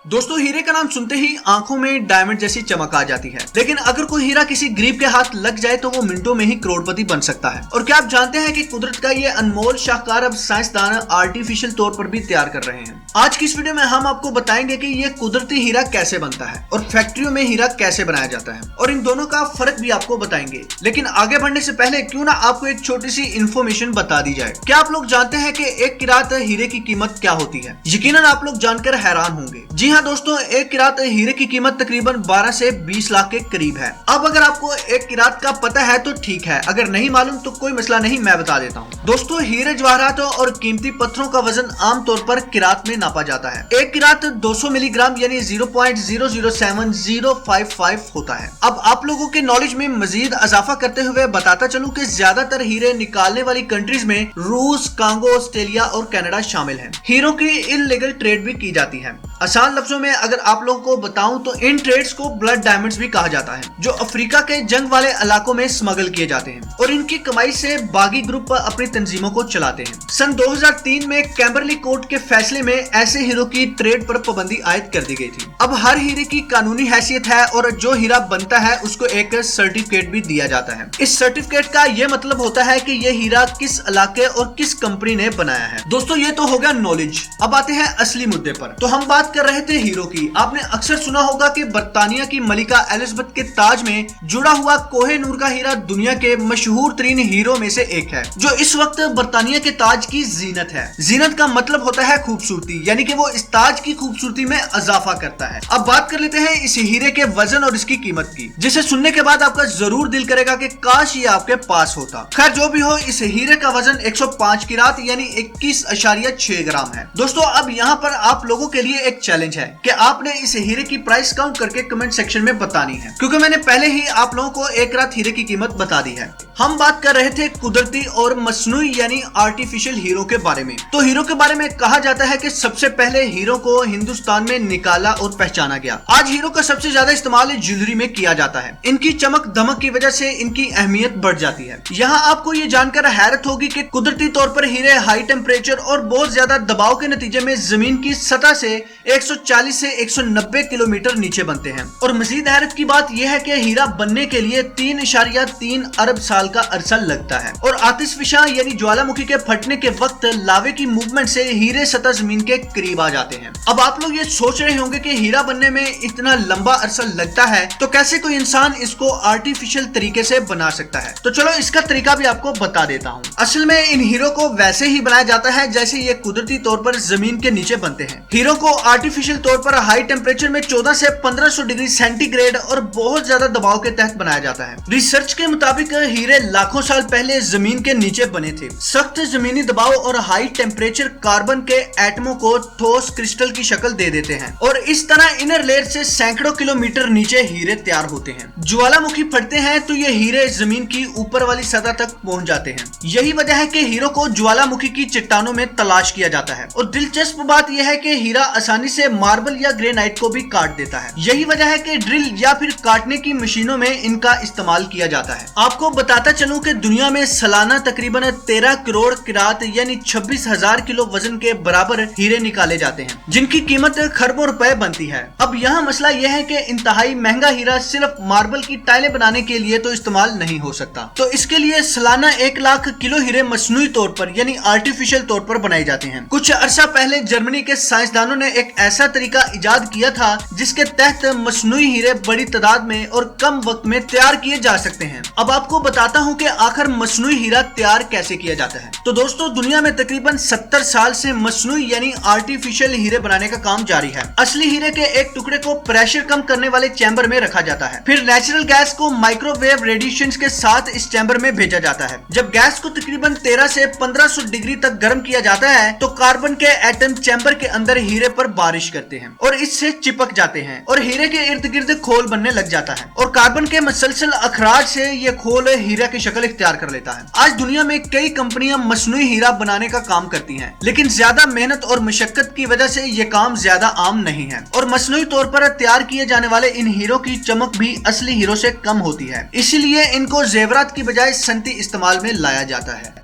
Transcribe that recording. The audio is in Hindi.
दोस्तों हीरे का नाम सुनते ही आंखों में डायमंड जैसी चमक आ जाती है, लेकिन अगर कोई हीरा किसी गरीब के हाथ लग जाए तो वो मिनटों में ही करोड़पति बन सकता है। और क्या आप जानते हैं कि कुदरत का ये अनमोल शाहकार अब साइंसदान आर्टिफिशियल तौर पर भी तैयार कर रहे हैं। आज की इस वीडियो में हम आपको बताएंगे कि ये कुदरती हीरा कैसे बनता है और फैक्ट्रियों में हीरा कैसे बनाया जाता है, और इन दोनों का फर्क भी आपको बताएंगे। लेकिन आगे बढ़ने से पहले क्यों ना आपको एक छोटी सी इन्फॉर्मेशन बता दी जाए। क्या आप लोग जानते हैं कि एक किरात हीरे की कीमत क्या होती है? यकीनन आप लोग जानकर हैरान होंगे। जी हाँ दोस्तों, एक किरात हीरे की कीमत तकरीबन 12 से 20 लाख के करीब है। अब अगर आपको एक किरात का पता है तो ठीक है, अगर नहीं मालूम तो कोई मसला नहीं, मैं बता देता हूँ। दोस्तों हीरे जवाहरात और कीमती पत्थरों का वजन आमतौर पर किरात में नापा जाता है। एक किरात 200 मिलीग्राम यानी 0.007055 होता है। अब आप लोगों के नॉलेज में मजीद इजाफा करते हुए बताता चलूं कि ज्यादातर हीरे निकालने वाली कंट्रीज में रूस, कांगो, ऑस्ट्रेलिया और कनाडा शामिल हैं। हीरों की इनलीगल ट्रेड भी की जाती है। आसान लफ्जों में अगर आप लोगों को बताऊं तो इन ट्रेड्स को ब्लड डायमंड्स भी कहा जाता है, जो अफ्रीका के जंग वाले इलाकों में स्मगल किए जाते हैं और इनकी कमाई से बागी ग्रुप अपनी तंजीमों को चलाते हैं। सन 2003 में कैम्बरली कोर्ट के फैसले में ऐसे हीरो की ट्रेड पर पाबंदी आयद कर दी गई थी। अब हर हीरे की कानूनी हैसियत है और जो हीरा बनता है उसको एक सर्टिफिकेट भी दिया जाता है। इस सर्टिफिकेट का ये मतलब होता है कि ये हीरा किस इलाके और किस कंपनी ने बनाया है। दोस्तों ये तो हो गया नॉलेज। अब आते हैं असली मुद्दे पर। तो हम बात कर रहे थे हीरो की। आपने अक्सर सुना होगा कि बर्तानिया की मलिका एलिजाबेथ के ताज में जुड़ा हुआ कोहे नूर का हीरा दुनिया के मशहूर तरीन हीरो में से एक है, जो इस वक्त बर्तानिया के ताज की जीनत है। जीनत का मतलब होता है खूबसूरती, यानी कि वो इस ताज की खूबसूरती में इजाफा करता है। अब बात कर लेते हैं इस हीरे के वजन और इसकी कीमत की, जिसे सुनने के बाद आपका जरूर दिल करेगा कि काश ये आपके पास होता। खैर जो भी हो, इस हीरे का वजन 105 किरात यानी 21.6 ग्राम है। दोस्तों अब यहाँ पर आप लोगों के लिए एक चैलेंज है कि आपने इस हीरे की प्राइस काउंट करके कमेंट सेक्शन में बतानी है, क्योंकि मैंने पहले ही आप लोगों को एक रात हीरे की कीमत बता दी है। हम बात कर रहे थे कुदरती और मसनूई यानी आर्टिफिशियल हीरो के बारे में। तो हीरो के बारे में कहा जाता है कि सबसे पहले हीरो को हिंदुस्तान में निकाला और पहचाना गया। आज हीरो का सबसे ज्यादा इस्तेमाल ज्वेलरी में किया जाता है। इनकी चमक धमक की वजह से इनकी अहमियत बढ़ जाती है। यहाँ आपको ये जानकर हैरत होगी कि कुदरती तौर पर हीरे हाई टेम्परेचर और बहुत ज्यादा दबाव के नतीजे में जमीन की सतह से 140 से 190 किलोमीटर नीचे बनते हैं। और मजीद हैरत की बात यह है कि हीरा बनने के लिए 3.3 अरब साल का अरसा लगता है। और आतिशफिशा यानी ज्वालामुखी के फटने के वक्त लावे की मूवमेंट से हीरे सतह जमीन के करीब आ जाते हैं। अब आप लोग ये सोच रहे होंगे कि हीरा बनने में इतना लंबा अरसा लगता है तो कैसे कोई इंसान इसको आर्टिफिशियल तरीके से बना सकता है। तो चलो इसका तरीका भी आपको बता देता हूँ। असल में इन हीरो को वैसे ही बनाया जाता है जैसे ये कुदरती तौर पर जमीन के नीचे बनते हैं। हीरो को आर्टिफिशियल तौर पर हाई टेम्परेचर में 14 से 1500 डिग्री सेंटीग्रेड और बहुत ज्यादा दबाव के तहत बनाया जाता है। रिसर्च के मुताबिक हीरे लाखों साल पहले जमीन के नीचे बने थे। सख्त जमीनी दबाव और हाई टेम्परेचर कार्बन के एटमों को ठोस क्रिस्टल की शक्ल दे देते हैं और इस तरह इनर लेयर से सैकड़ों किलोमीटर नीचे हीरे तैयार होते हैं। ज्वालामुखी फटते हैं तो ये हीरे जमीन की ऊपर वाली सतह तक पहुंच जाते हैं। यही वजह है कि हीरो को ज्वालामुखी की चट्टानों में तलाश किया जाता है। और दिलचस्प बात यह है कि हीरा आसानी से मार्बल या ग्रेनाइट को भी काट देता है। यही वजह है कि ड्रिल या फिर काटने की मशीनों में इनका इस्तेमाल किया जाता है। आपको बताता चलूं कि दुनिया में सालाना तकरीबन 13 करोड़ किरात यानी 26,000 किलो वजन के बराबर हीरे निकाले जाते हैं, जिनकी कीमत खरबों रुपए बनती है। अब यहाँ मसला यह है कि इंतहाई महंगा हीरा सिर्फ मार्बल की टाइलें बनाने के लिए तो इस्तेमाल नहीं हो सकता। तो इसके लिए सालाना 1 लाख किलो हीरे मसनूई तौर पर यानी आर्टिफिशियल तौर पर बनाए जाते हैं। कुछ अरसा पहले जर्मनी के साइंसदानों ने एक ऐसा तरीका इजाद किया था जिसके तहत मसनूई हीरे बड़ी तादाद में और कम वक्त में तैयार किए जा सकते हैं। अब आपको बताता हूँ कि आखिर मसनूई हीरा तैयार कैसे किया जाता है। तो दोस्तों दुनिया में तकरीबन 70 साल से मसनूई यानी आर्टिफिशियल हीरे बनाने का काम जारी है। असली हीरे के एक टुकड़े को प्रेशर कम करने वाले चैम्बर में रखा जाता है। फिर नेचुरल गैस को माइक्रोवेव रेडिएशन के साथ इस चैम्बर में भेजा जाता है। जब गैस को तकरीबन 13 से 1500 डिग्री तक गर्म किया जाता है तो कार्बन के एटम चैम्बर के अंदर हीरे पर बारिश करते हैं और इससे चिपक जाते हैं और हीरे के इर्द गिर्द खोल बनने लग जाता है और कार्बन के मसलसल अखराज से ये खोल हीरा की शक्ल इख्तियार कर लेता है। आज दुनिया में कई कंपनियां मसनूई हीरा बनाने का काम करती हैं, लेकिन ज्यादा मेहनत और मशक्कत की वजह से ये काम ज्यादा आम नहीं है और मसनूई तौर पर तैयार किए जाने वाले इन हीरो की चमक भी असली हीरो से कम होती है। इसीलिए इनको जेवरात की बजाय सनती इस्तेमाल में लाया जाता है।